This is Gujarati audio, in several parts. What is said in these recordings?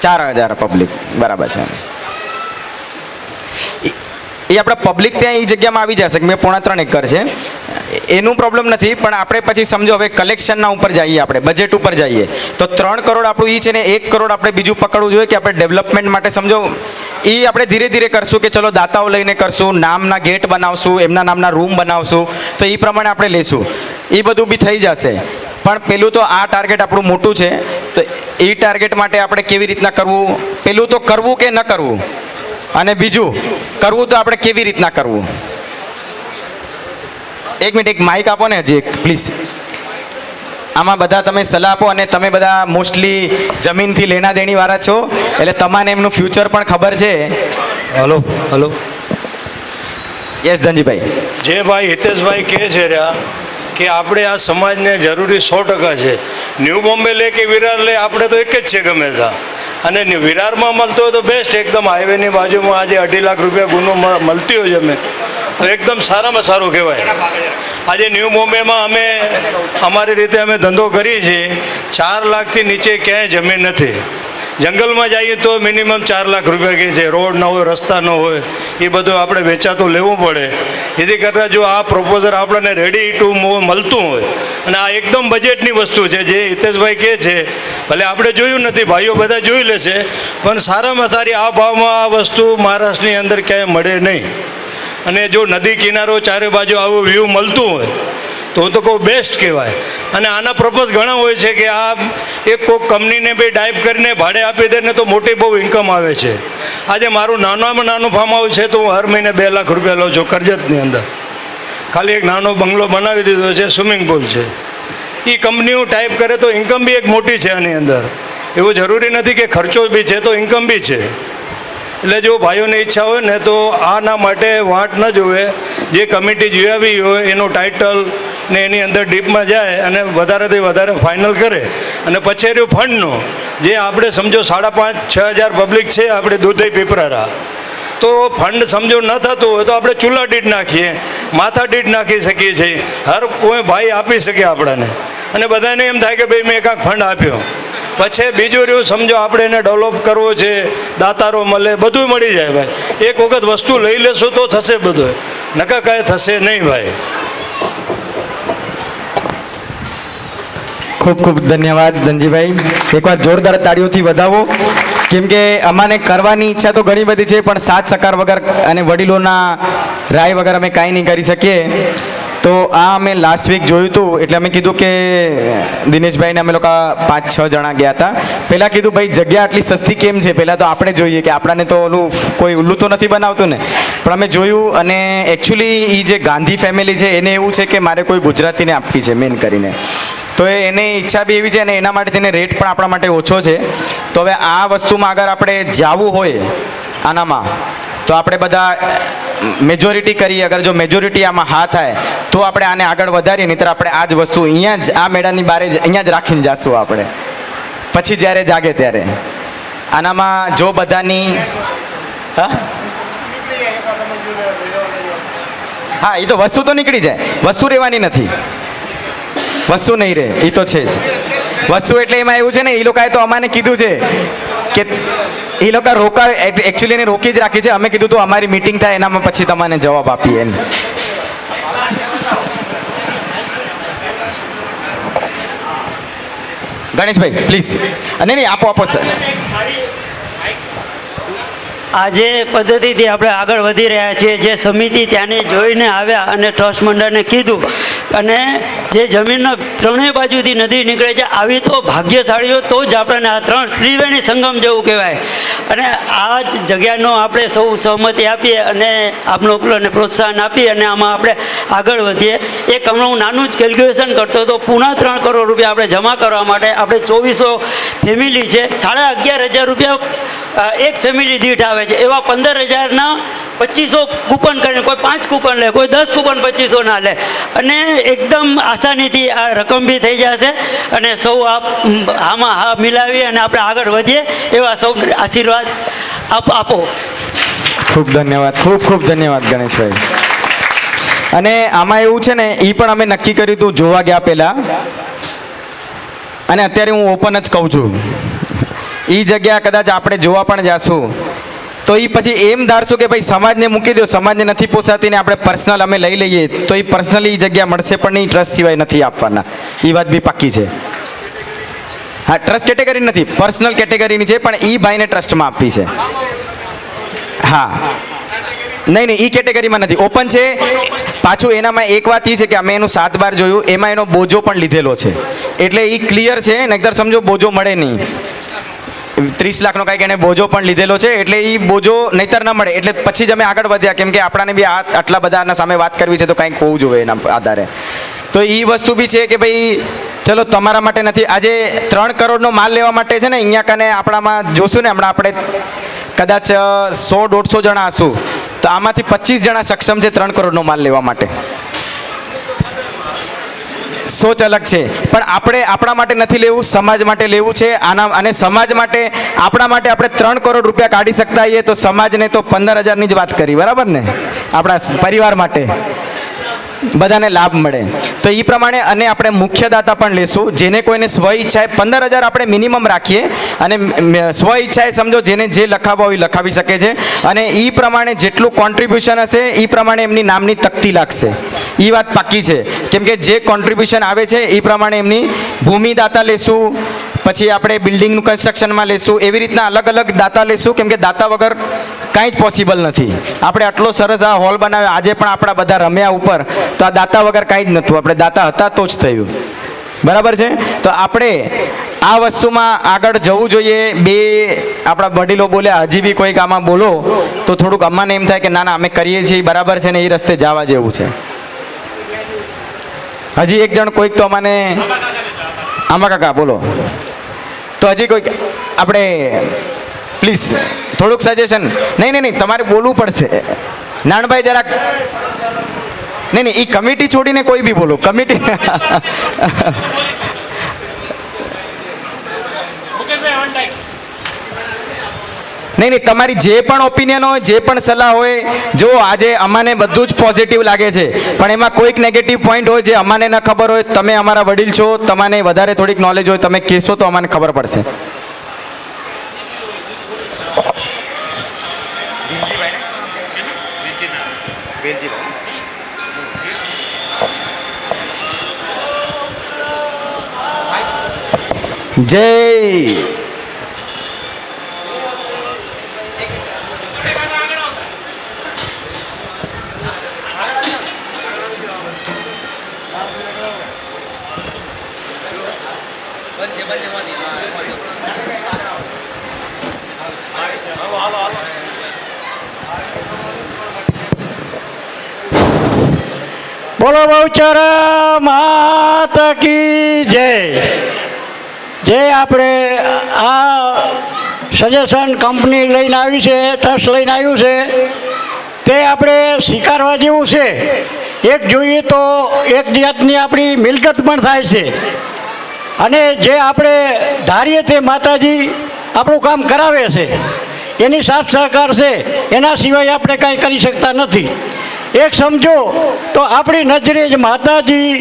4000 પબ્લિક, બરાબર છે. એ આપણા પબ્લિક ત્યાં એ જગ્યામાં આવી જશે કે મેં 3.5 એકર છે, એનું પ્રોબ્લેમ નથી. પણ આપણે પછી સમજો હવે કલેક્શનના ઉપર જઈએ, આપણે બજેટ ઉપર જઈએ તો 3 કરોડ આપણું એ છે ને 1 કરોડ આપણે બીજું પકડવું જોઈએ કે આપણે ડેવલપમેન્ટ માટે સમજો એ આપણે ધીરે ધીરે કરશું કે ચલો દાતાઓ લઈને કરશું, નામના ગેટ બનાવશું, એમના નામના રૂમ બનાવશું, તો એ પ્રમાણે આપણે લેશું, એ બધું બી થઈ જશે. પણ પેલું તો આ ટાર્ગેટ આપણું મોટું છે, તો એ ટાર્ગેટ માટે આપણે કેવી રીતના કરવું, પેલું તો કરવું કે ન કરવું, અને બીજું કરવું તો આપણે કેવી રીતના કરવું. એક મિનિટ, એક માઇક આપો ને હજી એક પ્લીઝ. આમાં બધા તમે સલાહ આપો, અને તમે બધા મોસ્ટલી જમીનથી લેણા દેણી વાળા છો એટલે તમારે એમનું ફ્યુચર પણ ખબર છે. Hello hello, yes Dhanjibhai. જે ભાઈ હિતેશભાઈ કહે છે રહ્યા કે આપણે આ સમાજને જરૂરી 100% છે. ન્યૂ બોમ્બે લે કે વિરાર લે, આપણે તો એક જ છે ગમે ત્યાં. અને વિરારમાં મળતો હોય તો બેસ્ટ, એકદમ હાઈવેની બાજુમાં આજે 2.5 લાખ રૂપિયા ગુનો મળતી હોય જમીન તો એકદમ સારામાં સારું કહેવાય. આજે ન્યૂ બોમ્બેમાં અમે અમારી રીતે અમે ધંધો કરીએ છીએ, 4 લાખથી નીચે ક્યાંય જમીન નથી. જંગલમાં જઈએ તો મિનિમમ 4 લાખ રૂપિયા કહે છે, રોડ ન હોય, રસ્તા ન હોય, એ બધું આપણે વેચાતું લેવું પડે. એથી કરતાં જો આ પ્રપોઝલ આપણને રેડી ટુ મૂવ મળતું હોય, અને આ એકદમ બજેટની વસ્તુ છે જે હિતેશભાઈ કહે છે, ભલે આપણે જોયું નથી, ભાઈઓ બધા જોઈ લેશે, પણ સારામાં સારી આ ભાવમાં આ વસ્તુ મહારાષ્ટ્રની અંદર ક્યાંય મળે નહીં. અને જો નદી કિનારો ચારે બાજુ આવું વ્યૂ મળતું હોય તો હું તો કહું બેસ્ટ કહેવાય. અને આના પ્રપોઝ ઘણા હોય છે કે આ એક કોઈક કંપનીને બી ડાઇપ કરીને ભાડે આપી દે ને તો મોટી બહુ ઇન્કમ આવે છે. આજે મારું નાનામાં નાનું ફાર્મ હાઉસ છે તો હું હર મહિને 2 લાખ રૂપિયા લઉં છું કરજતની અંદર. ખાલી એક નાનો બંગલો બનાવી દીધો છે, સ્વિમિંગ પુલ છે. એ કંપનીઓ ટાઈપ કરે તો ઇન્કમ બી એક મોટી છે આની અંદર. એવું જરૂરી નથી કે ખર્ચો બી છે તો ઇન્કમ બી છે. એટલે જો ભાઈઓની ઈચ્છા હોય ને તો આના માટે વાંટ ન જોવે, જે કમિટી જોયાવી હોય એનું ટાઇટલ ને એની અંદર ડીપમાં જાય અને વધારેથી વધારે ફાઇનલ કરે. અને પછી રહ્યું ફંડનું, જે આપણે સમજો 5,5-6 હજાર પબ્લિક છે આપણે દૂધઈ પીપરારા, તો ફંડ સમજો ન થતું હોય તો આપણે ચૂલા દીઠ નાખીએ, માથા દીઠ નાખી શકીએ છીએ. હર કોઈ ભાઈ આપી શકે આપણને, અને બધાને એમ થાય કે ભાઈ મેં એકાક ફંડ આપ્યો. પછી બીજું રહ્યું સમજો આપણે એને ડેવલપ કરવો છે, દાતારો મળે, બધું મળી જાય ભાઈ. એક વખત વસ્તુ લઈ લેશું તો થશે બધું, નકા કાંઈ થશે નહીં ભાઈ. ખૂબ ખૂબ ધન્યવાદ ધનજીભાઈ, એકવાર જોરદાર તાળીઓથી વધાવો. કેમ કે અમાને કરવાની ઈચ્છા તો ઘણી બધી છે, પણ સાથ સહકાર વગર અને વડીલોના રાય વગર અમે કાંઈ નહીં કરી શકીએ. તો આ અમે લાસ્ટ વીક જોયું હતું એટલે અમે કીધું કે દિનેશભાઈને અમે લોકો 5-6 જણા ગયા હતા. પહેલાં કીધું ભાઈ જગ્યા આટલી સસ્તી કેમ છે, પહેલાં તો આપણે જોઈએ કે આપણાને તો ઓલું કોઈ ઉલ્લું તો નથી બનાવતું ને. પણ અમે જોયું, અને એકચ્યુઅલી એ જે ગાંધી ફેમિલી છે એને એવું છે કે મારે કોઈ ગુજરાતીને આપવી છે મેન કરીને, તો એની ઈચ્છા બી એવી છે, અને એના માટે તેને રેટ પણ આપણા માટે ઓછો છે. તો હવે આ વસ્તુમાં અગર આપણે જવું હોય આનામાં, તો આપણે બધા મેજોરિટી કરીએ. અગર જો મેજોરિટી આમાં હા થાય તો આપણે આને આગળ વધારીએ, નહીંતર આપણે આ જ વસ્તુ અહીંયા જ આ મેળાની બારે જ અહીંયા જ રાખીને જઈશું આપણે, પછી જ્યારે જાગે ત્યારે. આનામાં જો બધાની હા એ તો વસ્તુ તો નીકળી જાય, વસ્તુ રહેવાની નથી, વસ્તુ નહીં રહે એ તો છે જ. વસ્તુ એટલે એમાં એવું છે ને, એ લોકોએ તો અમાને કીધું છે કે એ લોકો એકચ્યુઅલી એને રોકી જ રાખી છે. અમે કીધું તો અમારી મીટિંગ થાય એનામાં પછી તમને જવાબ આપીએ એમ. ગણેશભાઈ પ્લીઝ. નહીં આપો સર. આજે પદ્ધતિથી આપણે આગળ વધી રહ્યા છીએ. જે સમિતિ ત્યાંની જોઈને આવ્યા અને ટ્રસ્ટ મંડળને કીધું, અને જે જમીનનો ત્રણેય બાજુથી નદી નીકળે છે, આવી તો ભાગ્યશાળીઓ તો જ આપણને આ 3 ત્રિવેણી સંગમ જેવું કહેવાય. અને આ જ જગ્યાનો આપણે સૌ સહમતિ આપીએ અને આપણો પેલોને પ્રોત્સાહન આપીએ અને આમાં આપણે આગળ વધીએ. એક હમણાં હું નાનું જ કેલ્ક્યુલેશન કરતો હતો, પૂણા 3 કરોડ રૂપિયા આપણે જમા કરવા માટે આપણે 2400 ફેમિલી છે, 11,500 રૂપિયા એક ફેમિલી દીઠ આવે છે. એવા 15,000ના 2500 કૂપન કરીને, કોઈ 5 કૂપન લે, કોઈ 10 કૂપન 2500 ના લે, અને એકદમ આસાનીથી આ રકમ બી થઈ જશે. અને સૌ આમાં હા મિલાવી અને આપણે આગળ વધીએ એવા સૌ આશીર્વાદ આપો. ખૂબ ધન્યવાદ, ખૂબ ખૂબ ધન્યવાદ ગણેશભાઈ. અને આમાં એવું છે ને, એ પણ અમે નક્કી કર્યું હતું જોવા ગયા પહેલાં, અને અત્યારે હું ઓપન જ કહું છું એ જગ્યા કદાચ આપણે જોવા પણ જાશું તો એ પછી એમ ધારશું કે ભાઈ સમાજને મૂકી દો, સમાજને નથી પોસાતી ને આપણે પર્સનલ અમે લઈ લઈએ તો એ પર્સનલી એ જગ્યા મળશે પણ નહીં, ટ્રસ્ટ સિવાય નથી આપવાના. એ વાત બી પાક્કી છે. હા, ટ્રસ્ટ કેટેગરી નથી, પર્સનલ કેટેગરીની છે, પણ એ ભાઈને ટ્રસ્ટમાં આપવી છે. હા, નહીં એ કેટેગરીમાં નથી, ઓપન છે. પાછું એનામાં એક વાત એ છે કે અમે એનું 7/12 જોયું, એમાં એનો બોજો પણ લીધેલો છે, એટલે એ ક્લિયર છે. નહીંતર સમજો બોજો મળે નહીં, 30 લાખનો કાંઈક એને બોજો પણ લીધેલો છે, એટલે એ બોજો નહીંતર ન મળે. એટલે પછી જ અમે આગળ વધ્યા, કેમ કે આપણાને બી આટલા બધાના સામે વાત કરવી છે તો કંઈક હોવું જોઈએ એના આધારે. તો એ વસ્તુ બી છે કે ભાઈ ચલો તમારા માટે નથી. આજે 3 કરોડનો માલ લેવા માટે છે ને અહીંયા કને આપણામાં જોશું ને, હમણાં આપણે કદાચ 100-150 જણા હશું તો આમાંથી 25 જણા સક્ષમ છે 3 કરોડનો માલ લેવા માટે. સોચ અલગ છે, પણ આપણે આપણા માટે નથી લેવું, સમાજ માટે લેવું છે. આના અને સમાજ માટે આપણા માટે આપણે 3 કરોડ રૂપિયા કાઢી શકતા હોઈએ તો સમાજને તો 15,000ની જ વાત કરી, બરાબર ને? આપણા પરિવાર માટે બધાને લાભ મળે તો એ પ્રમાણે. અને આપણે મુખ્ય દાતા પણ લેશું, જેને કોઈને સ્વ ઈચ્છાએ 15,000 આપણે મિનિમમ રાખીએ, અને સ્વ ઈચ્છાએ સમજો જેને જે લખાવવા હોય લખાવી શકે છે, અને એ પ્રમાણે જેટલું કોન્ટ્રીબ્યુશન હશે એ પ્રમાણે એમની નામની તકતી લાગશે. એ વાત પાક્કી છે, કેમ કે જે કોન્ટ્રીબ્યુશન આવે છે એ પ્રમાણે એમની ભૂમિ દાતા લેશું, પછી આપણે બિલ્ડિંગનું કન્સ્ટ્રક્શનમાં લેશું, એવી રીતના અલગ અલગ દાતા લેશું, કેમ કે દાતા વગર કાંઈ જ પોસિબલ નથી. આપણે આટલો સરસ આ હોલ બનાવ્યો, આજે પણ આપણા બધા રમ્યા ઉપર, તો આ દાતા વગર કાંઈ જ નહોતું. આપણે દાતા હતા તો જ થયું, બરાબર છે? તો આપણે આ વસ્તુમાં આગળ જવું જોઈએ. બે આપણા વડીલો બોલ્યા, હજી બી કોઈક આમાં બોલો તો થોડુંક અમને એમ થાય કે ના ના અમે કરીએ છીએ બરાબર છે ને, એ રસ્તે જવા જેવું છે. હજી એક જણ કોઈક તો અમને આંબા કાકા બોલો તો હજી કોઈક આપણે પ્લીઝ થોડુંક સજેશન. નહીં તમારે બોલવું પડશે. નાનભાઈ જરાક નહીં એ કમિટી છોડીને કોઈ બી બોલો. કમિટી નહીં તમારી જે પણ ઓપિનિયન હોય, જે પણ સલાહ હોય, જો આજે અમને બધું જ પોઝિટિવ લાગે છે, પણ એમાં કોઈક નેગેટિવ પોઈન્ટ હોય જે અમને ન ખબર હોય, તમે અમારા વડીલ છો, તમને વધારે થોડીક નોલેજ હોય, તમે કહેશો તો અમને ખબર પડશે. જય બોલો બહુચર માતા કી જય. જે આપણે આ સજેશન કંપની લઈને આવી છે, ટ્રસ્ટ લઈને આવ્યું છે, તે આપણે સ્વીકારવા જેવું છે. એક જોઈએ તો એક જાતની આપણી મિલકત પણ થાય છે, અને જે આપણે ધારીએ તે માતાજી આપણું કામ કરાવે છે, એની સાથ સહકાર છે, એના સિવાય આપણે કાંઈ કરી શકતા નથી. એક સમજો તો આપણી નજરે જ માતાજી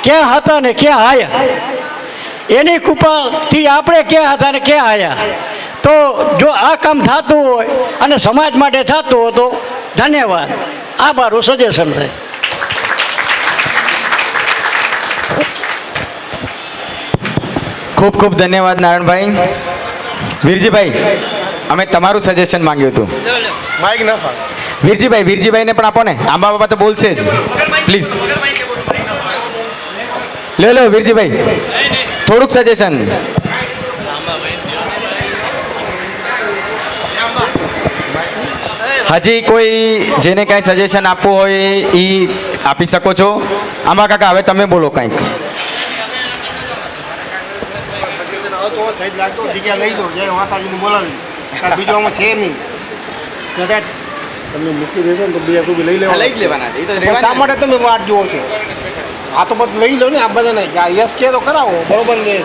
ક્યાં હતા ને ક્યાં આવ્યા, એની કૃપાથી આપણે ક્યાં હતા ને ક્યાં આવ્યા. તો જો આ કામ થતું હોય અને સમાજ માટે થતું હોય તો ધન્યવાદ. આ મારું સજેશન છે. ખૂબ ખૂબ ધન્યવાદ નારાયણભાઈ. વીરજીભાઈ, અમે તમારું સજેશન માંગ્યું હતું. માઇક ના ફાવે. વીરજીભાઈને પણ આપો ને. આંબા બાબા તો બોલશે જ, પ્લીઝ લો વીરજીભાઈ થોડુંક સજેશન. હજી કોઈ જેને કાંઈ સજેશન આપવું હોય એ આપી શકો છો. આંબા કાકા હવે તમે બોલો કંઈક. જગ્યા લઈ દો, જય માતાજીને બોલાવી, બીજું આમાં છે નહીં. કદાચ તમે મૂકી દેશો ને તો બીજા કોઈ લઈ લેવા લઈ જ લેવાના છે. શા માટે તમે વાટ જુઓ છો? આ તો બધું લઈ લો ને. આ બધાને યસ કે તો કરાવો, બરોબર ને?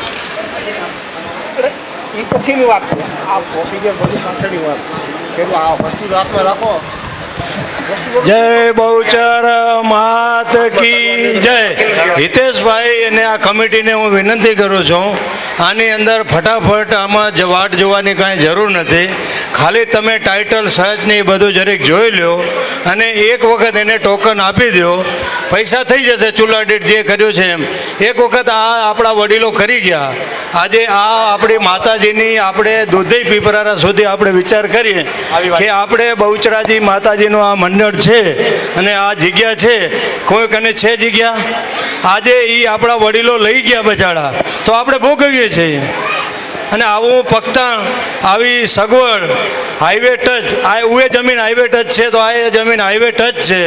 એ પછીની વાત છે. આ પ્રોસિજર બધું પાછળની વાત છે. કે આ વસ્તુ હાથમાં રાખો જય બહુચર માત કી જય. હિતેશભાઈ અને આ કમિટીને હું વિનંતી કરું છું, આની અંદર ફટાફટ આમાં વાટ જોવાની કાંઈ જરૂર નથી. ખાલી તમે ટાઇટલ સહજને એ બધું જરીક જોઈ લો અને એક વખત એને ટોકન આપી દો. પૈસા થઈ જશે ચૂલા દીઠ જે કર્યું છે એમ. એક વખત આ આપણા વડીલો કરી ગયા. આજે આ આપણી માતાજીની આપણે દૂધઈ પીપરારા સુધી આપણે વિચાર કરીએ કે આપણે બહુચરાજી માતાજીનું આ મંડળ છે અને આ જગ્યા છે, કોઈક અને છે જગ્યા. આજે એ આપણા વડીલો લઈ ગયા બચાડા તો આપણે ભોગવીએ છીએ. અને આવું પગતાણ, આવી સગવડ, હાઈવે ટચ, આ ઉએ જમીન હાઈવે ટચ છે તો આ એ જમીન હાઈવે ટચ છે,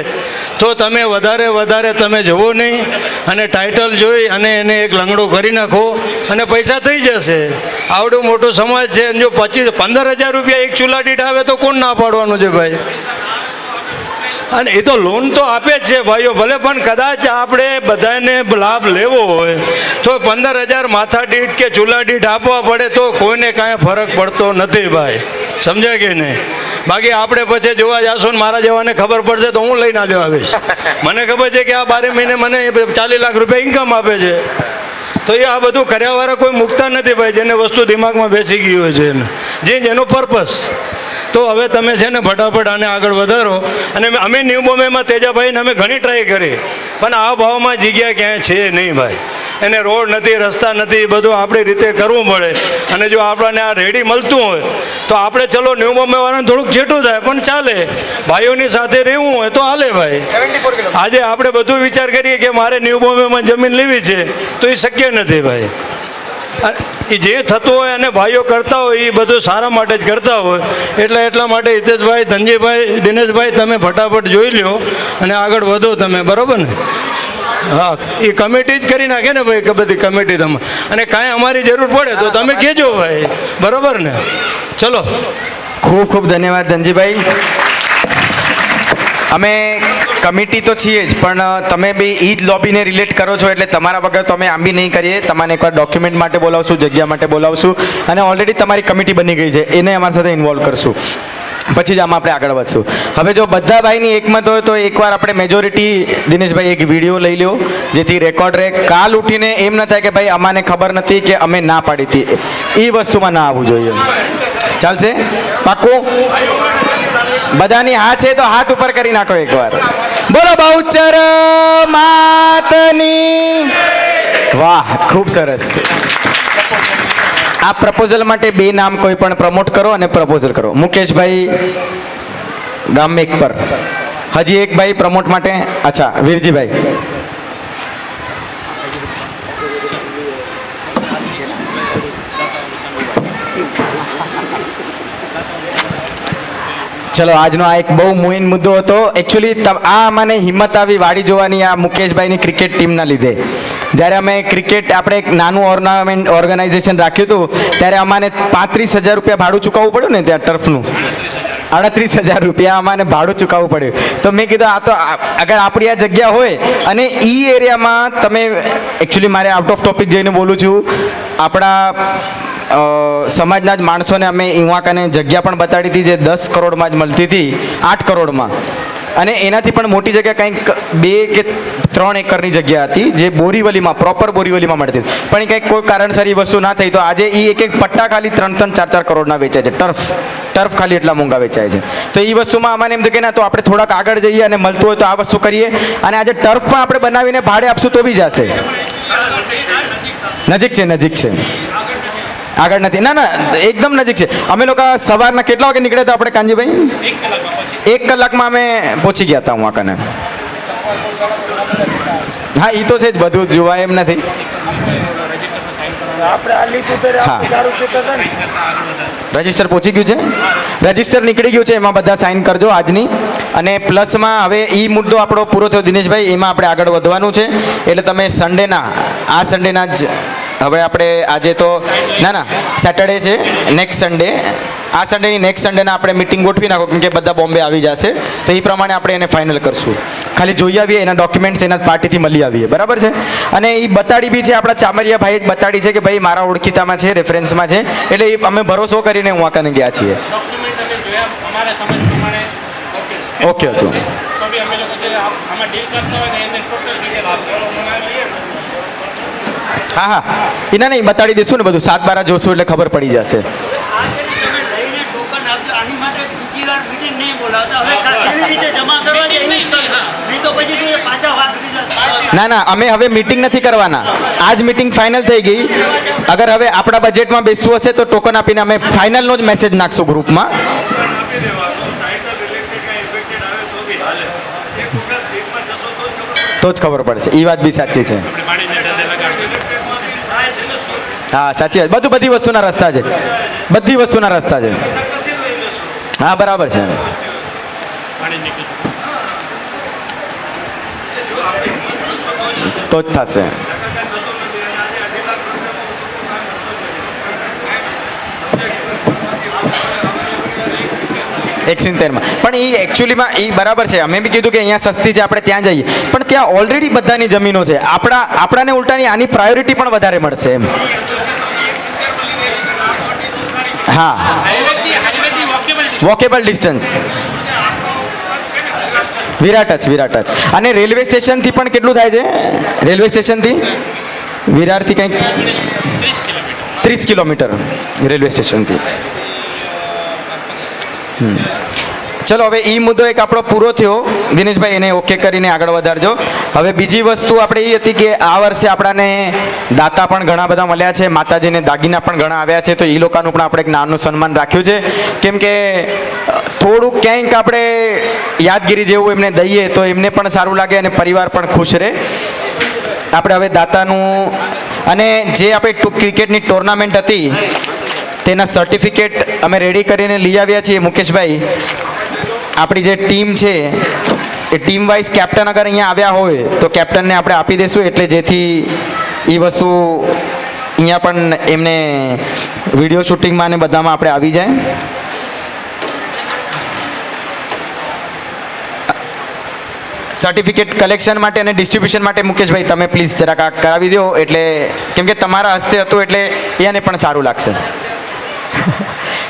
તો તમે વધારે તમે જવો નહીં અને ટાઇટલ જોઈ અને એને એક લંગડો કરી નાખો અને પૈસા થઈ જશે. આવડું મોટો સમાજ છે અને જો 15,000 રૂપિયા એક ચૂલા દીઠ આવે તો કોણ ના પાડવાનું છે ભાઈ? અને એ તો લોન તો આપે જ છે ભાઈઓ, ભલે પણ કદાચ આપણે બધાને લાભ લેવો હોય તો 15,000 માથા દીઠ કે ચૂલા દીઠ આપવા પડે તો કોઈને કાંઈ ફરક પડતો નથી ભાઈ. સમજાય કે નહીં? બાકી આપણે પછી જોવા જશું ને મારા જેવાને ખબર પડશે તો હું લઈને આવ્યો આવીશ. મને ખબર છે કે આ 12 મહિને મને 40 લાખ રૂપિયા ઇન્કમ આપે છે, તો એ આ બધું કર્યાવાળા કોઈ મૂકતા નથી ભાઈ, જેને વસ્તુ દિમાગમાં બેસી ગઈ હોય છે એને, જેનો પર્પસ. તો હવે તમે છે ને ફટાફટ આને આગળ વધારો. અને અમે ન્યૂ બોમ્બેમાં તેજાભાઈને અમે ઘણી ટ્રાય કરી, પણ આ ભાવમાં જગ્યા ક્યાંય છે નહીં ભાઈ. એને રોડ નથી, રસ્તા નથી, એ બધું આપણી રીતે કરવું પડે. અને જો આપણને આ રેડી મળતું હોય તો આપણે ચલો ન્યૂ બોમ્બેવાળાને થોડુંક જેટું થાય પણ ચાલે, ભાઈઓની સાથે રહેવું હોય તો હાલે ભાઈ. આજે આપણે બધું વિચાર કરીએ કે મારે ન્યૂ બોમ્બેમાં જમીન લેવી છે તો એ શક્ય નથી ભાઈ. એ જે થતું હોય અને ભાઈઓ કરતા હોય એ બધું સારા માટે જ કરતા હોય. એટલા માટે હિતેશભાઈ, ધનજીભાઈ, દિનેશભાઈ, તમે ફટાફટ જોઈ લો અને આગળ વધો તમે, બરાબર ને? હા, એ કમિટી જ કરી નાખે ને ભાઈ, બધી કમિટી તમે. અને કાંઈ અમારી જરૂર પડે તો તમે કહેજો ભાઈ, બરાબર ને? ચલો, ખૂબ ખૂબ ધન્યવાદ ધનજીભાઈ. અમે કમિટી તો છીએ જ, પણ તમે બી એ જ લોબીને રિલેટ કરો છો એટલે તમારા વગર તો અમે આમ બી નહીં કરીએ. તમારે એકવાર ડોક્યુમેન્ટ માટે બોલાવશું, જગ્યા માટે બોલાવશું, અને ઓલરેડી તમારી કમિટી બની ગઈ છે એને અમારી સાથે ઇન્વોલ્વ કરશું, પછી જ આમાં આપણે આગળ વધશું. હવે જો બધા ભાઈની એકમત હોય તો એકવાર આપણે મેજોરિટી, દિનેશભાઈ, એક વિડીયો લઈ લો જેથી રેકોર્ડ રહે. કાલ ઉઠીને એમ ન થાય કે ભાઈ અમાને ખબર નથી કે અમે ના પાડી હતી, એ વસ્તુમાં ના આવવું જોઈએ. ચાલશે? પાક્કું? બધાની હા છે તો હાથ ઉપર કરી નાખો એકવાર. બોલો બહુચર માતની. વાહ, ખૂબ સરસ. આ પ્રપોઝલ માટે 2 નામ કોઈ પણ પ્રમોટ કરો અને પ્રપોઝલ કરો. મુકેશભાઈ ગામેક પર, હજી એક ભાઈ પ્રમોટ માટે. અચ્છા, વીરજીભાઈ. ચલો, આજનો આ એક બહુ મુહિમ મુદ્દો હતો. એકચ્યુઅલી આ મને હિંમત આવી વાડી જોવાની આ મુકેશભાઈની ક્રિકેટ ટીમના લીધે. જ્યારે અમે ક્રિકેટ, આપણે એક નાનું ઓર્ગેનાઇઝેશન રાખ્યું હતું ત્યારે અમારે 35,000 રૂપિયા ભાડું ચૂકવવું પડ્યું ને ત્યાં ટર્ફનું. 38,000 રૂપિયા અમારે ભાડું ચૂકવવું પડ્યું. તો મેં કીધું આ તો અગર આપણી આ જગ્યા હોય અને એ એરિયામાં તમે, એકચ્યુઅલી મારે આઉટ ઓફ ટોપિક જઈને બોલું છું, આપણા સમાજના જ માણસોને અમે ઈવાકાને જગ્યા પણ બતાડી હતી જે 10 કરોડમાં જ મળતી હતી, 8 કરોડમાં. અને એનાથી પણ મોટી જગ્યા કંઈક 2 કે 3 એકરની જગ્યા હતી જે બોરીવલીમાં, પ્રોપર બોરીવલીમાં મળતી હતી. પણ એ કંઈક કોઈ કારણસર એ વસ્તુ ના થઈ તો આજે એ એક પટ્ટા ખાલી 3-3, 4-4 કરોડના વેચાય છે. ટર્ફ ખાલી એટલા મોંઘા વેચાય છે. તો એ વસ્તુમાં અમને એમ છે કે ના, તો આપણે થોડાક આગળ જઈએ અને મળતું હોય તો આ વસ્તુ કરીએ. અને આજે ટર્ફ પણ આપણે બનાવીને ભાડે આપશું તો બી જશે. નજીક છે. આગળ નથી. ના, એકદમ નજીક છે. અમે લોકો સવારના કેટલા વાગે નીકળ્યા હતા આપણે કાંજીભાઈ? 1 કલાકમાં અમે પહોંચી ગયા હતા હું આકાને. હા, એ તો છે જ, બધું જોવાય એમ નથી. હા, રજિસ્ટર પહોંચી ગયું છે, રજિસ્ટર નીકળી ગયું છે, એમાં બધા સાઇન કરજો આજની. અને પ્લસમાં હવે એ મુદ્દો આપણો પૂરો થયો દિનેશભાઈ, એમાં આપણે આગળ વધવાનું છે. એટલે તમે આ સન્ડેના જ, હવે આપણે આજે તો ના સેટરડે છે, નેક્સ્ટ સન્ડે, આ સન્ડેની નેક્સ્ટ સન્ડેના આપણે મિટિંગ ગોઠવી નાખો, કેમ કે બધા બોમ્બે આવી જશે તો એ પ્રમાણે આપણે એને ફાઇનલ કરશું. ખાલી જોઈ આવીએ, એના ડોક્યુમેન્ટ્સ એના પાર્ટીથી મળી આવીએ, બરાબર છે? અને એ બતાડી બી છે, આપણા ચામરિયા ભાઈ જ બતાડી છે કે ભાઈ મારા ઓળખીતામાં છે, રેફરન્સમાં છે, એટલે એ અમે ભરોસો કરીને હું આકાને ગયા છીએ. ઓકે હતું. તો બી અમે લોકો જે આમાં ડીલ કરતા હોય ને એને ટોટલ ડિટેલ આપો હા હા એના નહીં બતાડી દઈશું ને બધું 7/12 જોશું એટલે ખબર પડી જશે. આ છે ને તમે લઈને ટોકન આપજો. આની માટે બીજી વાર મીટિંગ નહીં બોલાવતા. હવે કેવી રીતે જમા કરવા છે એવી જ કરો. નહીં તો પછી શું એ પાછા વાત દીધા. ના ના અમે હવે મીટિંગ નથી કરવાના. આજ મીટિંગ ફાઇનલ થઈ ગઈ. અગર હવે આપણા બજેટમાં બેસવું હશે તો ટોકન આપીને અમે ફાઇનલનો જ મેસેજ નાખશું ગ્રુપમાં. આપી દેવાનું ટાઇટલ રિલેટેડ કાંઈ ઇફેક્ટેડ આવે તો બી હાલે. એક વખત દીપમાં જશો તો જ ખબર પડશે. તો જ ખબર પડશે. એ વાત બી સાચી છે. ઇલેક્ટ્રિકમાં બી થાય છે ને શું હા સાચી વાત. બધી વસ્તુના રસ્તા છે. બધી વસ્તુના રસ્તા છે. કશી લઈ લેશું. હા બરાબર છે. તો જ થશે. એક 70 પણ એ એકચ્યુઅલીમાં એ બરાબર છે. અમે બી કીધું કે અહીંયા સસ્તી છે આપણે ત્યાં જઈએ પણ ત્યાં ઓલરેડી બધાની જમીનો છે. આપણાને ઉલટાની આની પ્રાયોરિટી પણ વધારે મળશે એમ. હા વોકેબલ ડિસ્ટન્સ. વિરાટ જ અને રેલવે સ્ટેશનથી પણ કેટલું થાય છે? રેલવે સ્ટેશનથી વિરારથી કંઈક 30 કિલોમીટર રેલવે સ્ટેશનથી. ચલો હવે એ મુદ્દો એક આપણો પૂરો થયો. દિનેશભાઈ એને ઓકે કરીને આગળ વધારજો. હવે બીજી વસ્તુ આપણે એ હતી કે આ વર્ષે આપણાને દાતા પણ ઘણા બધા મળ્યા છે. માતાજીને દાગીના પણ ઘણા આવ્યા છે. તો એ લોકોનું પણ આપણે એક નાનું સન્માન રાખ્યું છે. કેમ કે થોડુંક ક્યાંક આપણે યાદગીરી જેવું એમને દઈએ તો એમને પણ સારું લાગે અને પરિવાર પણ ખુશ રહે. આપણે હવે દાતાનું અને જે આપણે ક્રિકેટની ટુર્નામેન્ટ હતી તેના સર્ટિફિકેટ અમે રેડી કરીને લઈ આવ્યા છીએ. મુકેશભાઈ આપણી જે ટીમ છે એ ટીમ વાઇઝ કેપ્ટન અગર અહીંયા આવ્યા હોય તો કેપ્ટનને આપણે આપી દઈશું એટલે જેથી એ વસ્તુ અહીંયા પણ એમને વિડીયો શૂટિંગમાં ને બધામાં આપણે આવી જાય. સર્ટિફિકેટ કલેક્શન માટે અને ડિસ્ટ્રીબ્યુશન માટે મુકેશભાઈ તમે પ્લીઝ જરાક આ કરાવી દો એટલે કેમ કે તમારા હસ્તે હતું એટલે એને પણ સારું લાગશે.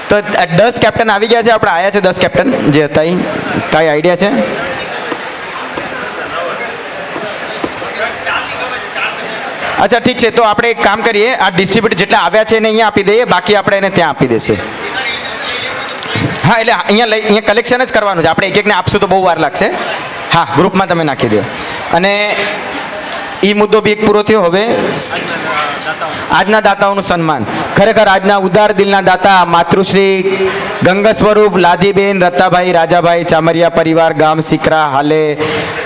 તો 10 કેપ્ટન આવી ગયા છે. આપણે આવ્યા છે 10 કેપ્ટન જે હતા એ કાંઈ આઈડિયા છે? અચ્છા ઠીક છે. તો આપણે એક કામ કરીએ આ ડિસ્ટ્રીબ્યુટર જેટલા આવ્યા છે એને અહીંયા આપી દઈએ બાકી આપણે એને ત્યાં આપી દઈશું. હા એટલે અહીંયા કલેક્શન જ કરવાનું છે. આપણે એકને આપશું તો બહુ વાર લાગશે. હા ગ્રુપમાં તમે નાખી દો. અને એ મુદ્દો બી એક પૂરો થયો. હવે આજના દાતાઓનું સન્માન. ખરેખર આજના ઉદાર દિલના દાતા માતૃશ્રી ગંગા સ્વરૂપ લાધીબેન રત્તાભાઈ રાજાભાઈ ચામરિયા પરિવાર ગામ સિકરા હાલે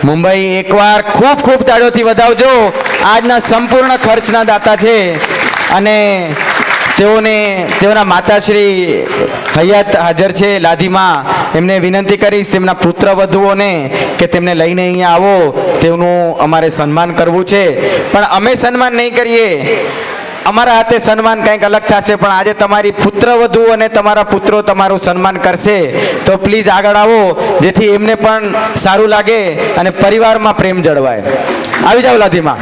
મુંબઈ. એકવાર ખૂબ ખૂબ તાળીઓથી વધાવજો. આજના સંપૂર્ણ ખર્ચના દાતા છે અને તેઓના માતાશ્રી હયાત હાજર છે લાધીમાં. એમને વિનંતી કરીશ તેમના પુત્ર વધુઓને કે તેમને લઈને અહીંયા આવો. તેમનું અમારે સન્માન કરવું છે પણ અમે સન્માન નહીં કરીએ. અમારા હાથે સન્માન કંઈક અલગ થશે પણ આજે તમારી પુત્ર વધુ અને તમારા પુત્રો તમારું સન્માન કરશે. તો પ્લીઝ આગળ આવો જેથી એમને પણ સારું લાગે અને પરિવારમાં પ્રેમ જળવાય. આવી જાઓ લાધીમાં.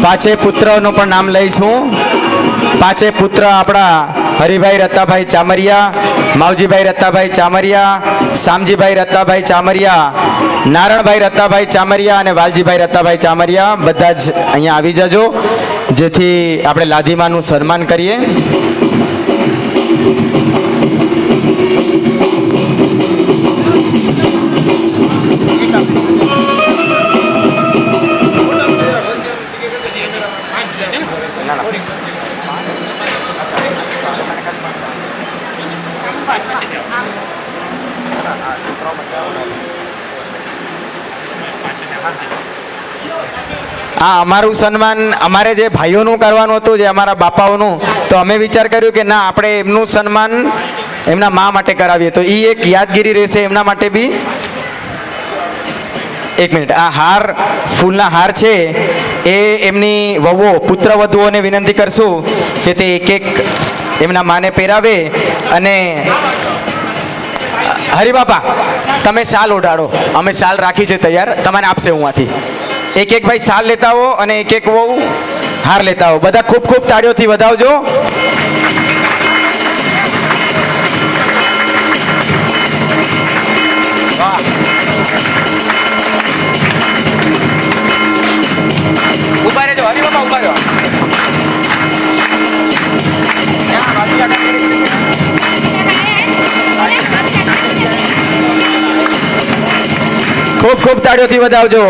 પાંચે પુત્રનું પણ નામ લઈશું. પાંચે પુત્ર આપણા હરિભાઈ રત્તાભાઈ ચામરિયા, માવજીભાઈ રત્તાભાઈ ચામરિયા, શામજીભાઈ રત્તાભાઈ ચામરિયા, નારણભાઈ રત્તાભાઈ ચામરિયા અને વાલજીભાઈ રત્તાભાઈ ચામરિયા બધા જ અહીંયા આવી જજો જેથી આપણે લાધીમાનું સન્માન કરીએ. આ અમારું સન્માન અમારે જે ભાઈઓનું કરવાનું હતું જે અમારા બાપાઓનું તો અમે વિચાર કર્યું કે ના આપણે એમનું સન્માન એમના મા માટે કરાવીએ તો એ એક યાદગીરી રહેશે એમના માટે બી. એક મિનિટ, આ હાર ફૂલના હાર છે એ એમની વહુઓ પુત્ર વધુઓને વિનંતી કરશું કે તે એક એક એમના માને પહેરાવે. અને હરિબાપા તમે શાલ ઓઢાડો, અમે શાલ રાખી છે તૈયાર, તમારે આપશે હું આથી. એક એક ભાઈ શાલ લેતા હો અને એક એક વહુ હાર લેતા હો. બધા ખૂબ ખૂબ તાળીઓથી વધાવજો. ઉભા રહેજો હરિબાપા, ઉભા રહો. ખૂબ ખૂબ તાળીઓથી વધાવજો.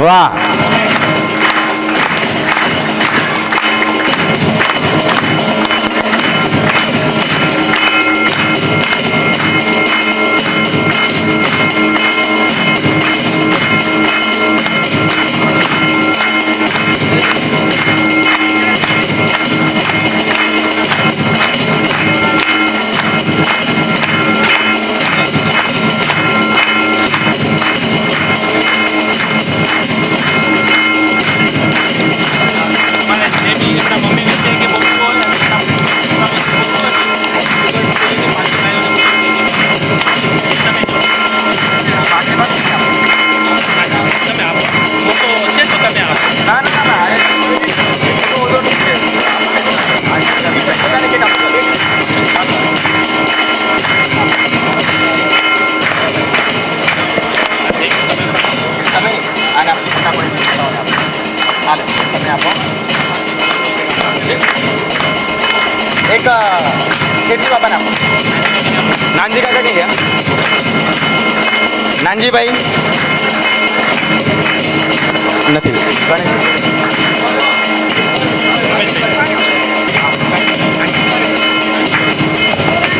વાહ, એક કેસરી બાપાને આપો. નાનજી કાકા ક્યાં ગયા? નાનજીભાઈ નથી.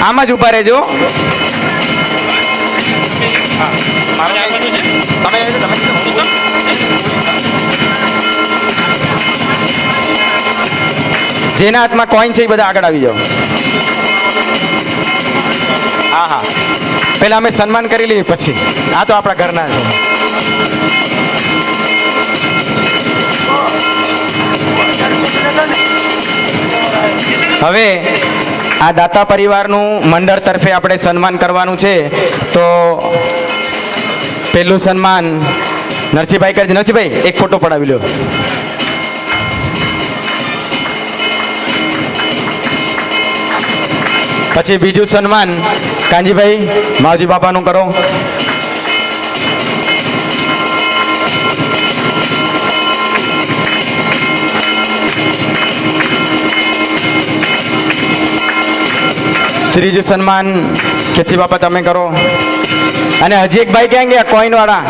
આમ જ ઊભા રહેજો. જેના હાથમાં કોઈન છે એ બધા આગળ આવી જાઓ. હા હા, પહેલા અમે સન્માન કરી લઈએ પછી. આ તો આપણા ઘરના છે. હવે આ દાતા પરિવારનું મંડળ તરફે આપણે સન્માન કરવાનું છે. તો પહેલું સન્માન નરસિંહભાઈ કરજે. નરસિંહભાઈ એક ફોટો પડાવી લો. પછી બીજું સન્માન કાંજીભાઈ માવજી બાપાનું કરો. ત્રીજું સન્માન કેસી બાપા તમે કરો. અને હજી એક ભાઈ ક્યાં ગયા? કોઈન વાળા.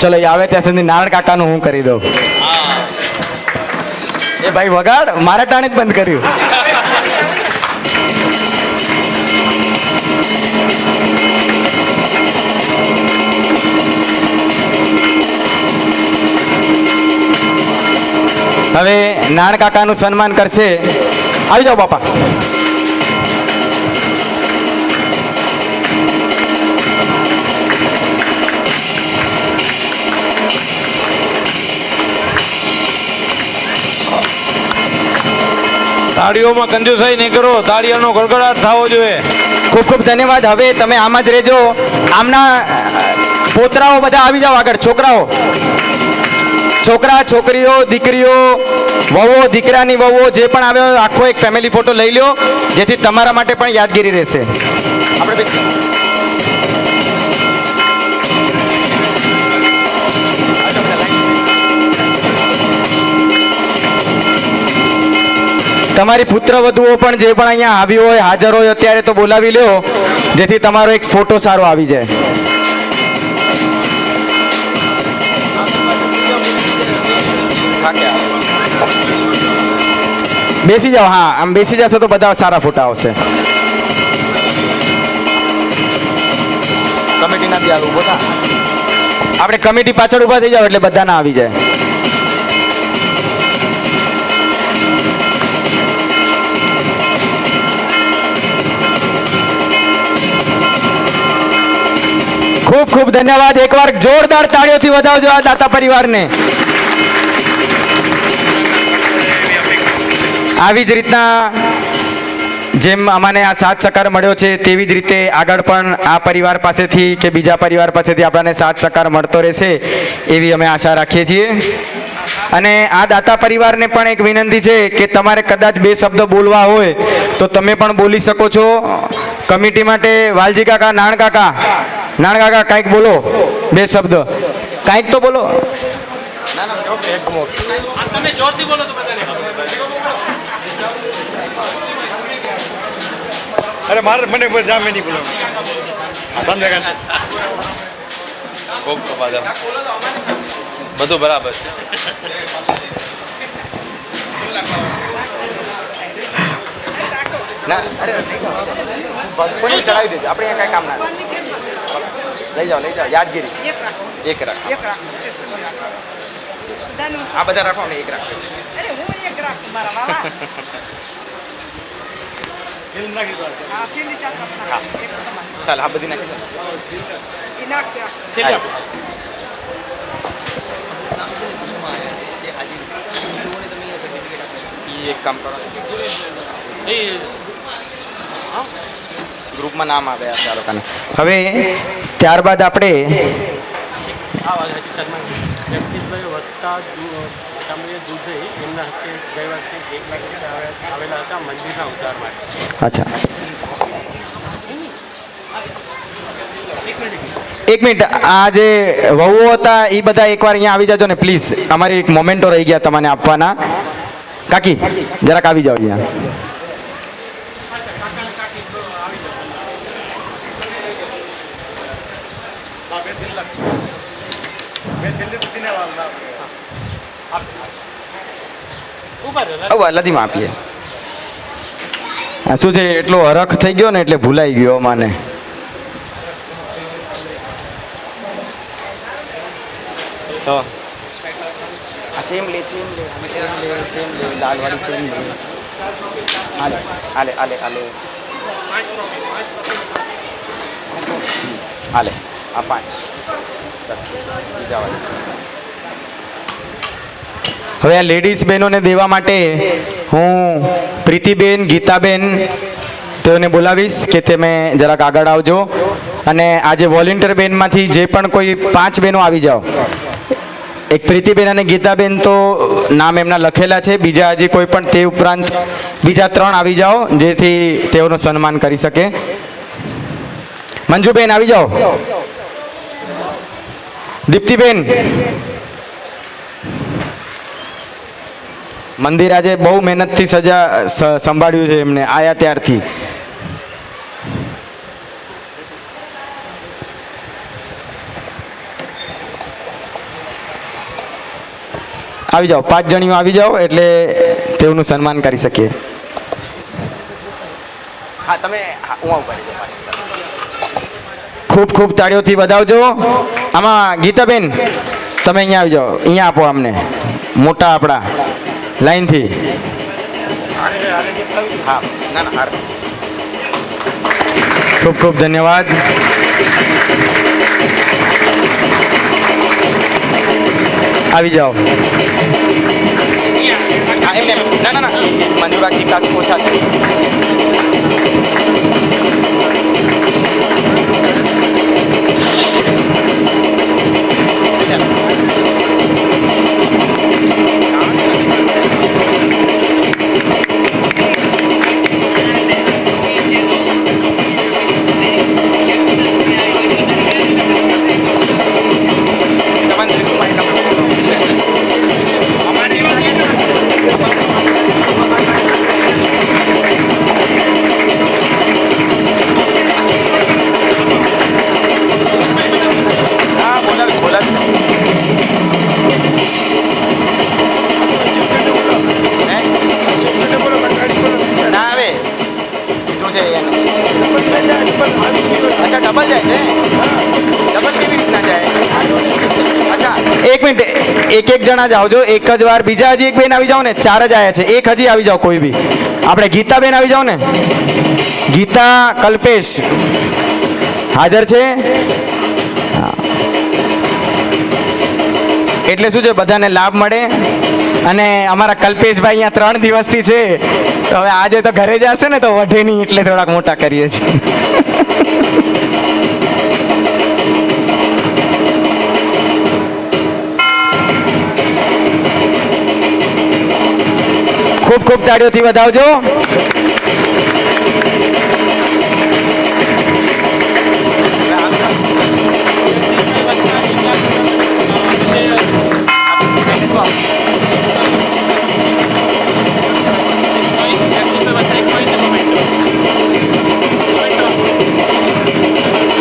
ચલો એ આવે ત્યાં સુધી નારાયણ કાકાનું હું કરી દઉં. એ ભાઈ વગાડ, મારા ટાણે જ બંધ કર્યું. હવે નારાયણ કાકાનું સન્માન કરશે. આવી જાઓ બાપા. તાળીઓમાં કંજુસાઈ નહીં કરો, તાળીઓનો ગડગડાટ થવો જોઈએ. ખૂબ ખૂબ ધન્યવાદ. હવે તમે આમ જ રહેજો. આમના પોતરાઓ બધા આવી જાઓ આગળ. છોકરા છોકરીઓ દીકરીઓ વહુઓ દીકરાની વહુઓ જે પણ આવ્યો આખો એક ફેમિલી ફોટો લઈ લો, જેથી તમારા માટે પણ યાદગીરી રહેશે. આપણે તમારી પુત્રી પુત્ર વધુઓ પણ જે પણ અહીંયા આવી હોય, હાજર હોય, અત્યારે તો બોલાવી લ્યો, જેથી તમારો એક ફોટો સારો આવી જાય. બેસી જાઓ. હા, આમ બેસી જશો તો બધા સારા ફોટા આવશે. કમિટીના બી આવે, ઊભો થા. આપણે કમિટી પાછળ ઊભા થઈ જાવ એટલે બધાના આવી જાય. ખૂબ ખૂબ ધન્યવાદ. એકવાર જોરદાર તાળીઓથી વધાવજો આ દાતા પરિવારને. આવી જ રીતના જેમ અમને આ સાથ સહકાર મળ્યો છે તેવી જ રીતે આગળ પણ આ પરિવાર પાસેથી કે બીજા પરિવાર પાસેથી આપણને સાથ સહકાર મળતો રહેશે એવી અમે આશા રાખીએ છીએ. અને આ દાતા પરિવારને પણ એક વિનંતી છે કે તમારે કદાચ બે શબ્દ બોલવા હોય તો તમે પણ બોલી શકો છો. કમિટી માટે વાલજી કાકા, નાણ કાકા કાંઈક બોલો, બે શબ્દ કાંઈક તો બોલો. તમે જોરથી બોલો તો બધાને અરે મારે મને જામે નહીં બોલો સમજે બધું બરાબર છે. ના, અરે કોઈને ચડાવી દેજો, આપણે અહીંયા કાંઈ કામ ના. લઈ જાઓ યાદગીરી. એક રાખ. આ બધા રાખો ને એક રાખો. ચાલ આ બધી નાખી દો. એક કામ કરો, ગ્રુપમાં નામ આવે આ લોકોને. હવે ત્યારબાદ આપણે જગદીશભાઈ વધતા તમે દૂધઈ એમના હસ્તે ગઈ વખતે 1 લાખ આવેલા હતા મંદિરના ઉદ્ધાર માટે. અચ્છા, એક મિનિટ. આ જે વહુઓ હતા એ બધા એકવાર અહીંયા આવી જાજો ને પ્લીઝ. અમારી એક મોમેન્ટો રહી ગયા તમને આપવાના. કાકી જરાક આવી જાઓ અહીંયા. લધીમાં આપીએ. આ શું છે, એટલો હરખ થઈ ગયો ને એટલે ભૂલાઈ ગયો મને. તો આ સેમ લે લાલવાળી સેમ લે. આલે આલે આલે આલે આલે આ 5 બીજા વાળી. હવે આ લેડીઝ બહેનોને દેવા માટે હું પ્રીતિબેન, ગીતાબેન તેઓને બોલાવીશ કે તમે જરાક આગળ આવજો. અને આજે વોલેન્ટિયર બેનમાંથી જે પણ કોઈ 5 બહેનો આવી જાઓ. એક પ્રીતિબેન અને ગીતાબેન તો નામ એમના લખેલા છે, બીજા હજી કોઈ પણ તે ઉપરાંત બીજા 3 આવી જાઓ જેથી તેઓનું સન્માન કરી શકે. મંજુબેન આવી જાઓ. દીપ્તિબેન. મંદિર આજે બહુ મહેનતથી સંભાળ્યું છે એમને આયા ત્યારથી. આવી જાઓ, 5 જણીઓ આવી જાઓ એટલે તેઓનું સન્માન કરી શકીએ. હા તમે હું આવું કરી દઉં. ખૂબ ખૂબ તાળીઓથી વધાવજો. આમાં ગીતાબેન તમે અહીંયા આવી જાઓ, અહીંયા આપો અમને મોટા આપણા લાઈનથી. હા ના ના ખૂબ ખૂબ ધન્યવાદ. આવી જાઓ. હા એમને ના ના ના મંજુરાજી કાચ ઓછા છે. એક એક જણા જ આવજો, એક જ વાર. બીજા હજી એક બેન આવી જાઓ ને, 4 જ આવ્યા છે, એક હજી આવી જાઓ કોઈ બી. આપણે ગીતાબેન આવી જાઓ ને, ગીતા કલ્પેશ હાજર છે? હા. એટલે શું છે, બધાને લાભ મળે. અને અમારા કલ્પેશભાઈ અહીંયા 3 દિવસથી છે, તો હવે આજે તો ઘરે જશે ને તો વઢે નહીં, એટલે થોડાક મોટા કરીએ છીએ. ખૂબ ખૂબ તાળીઓથી વધાવજો.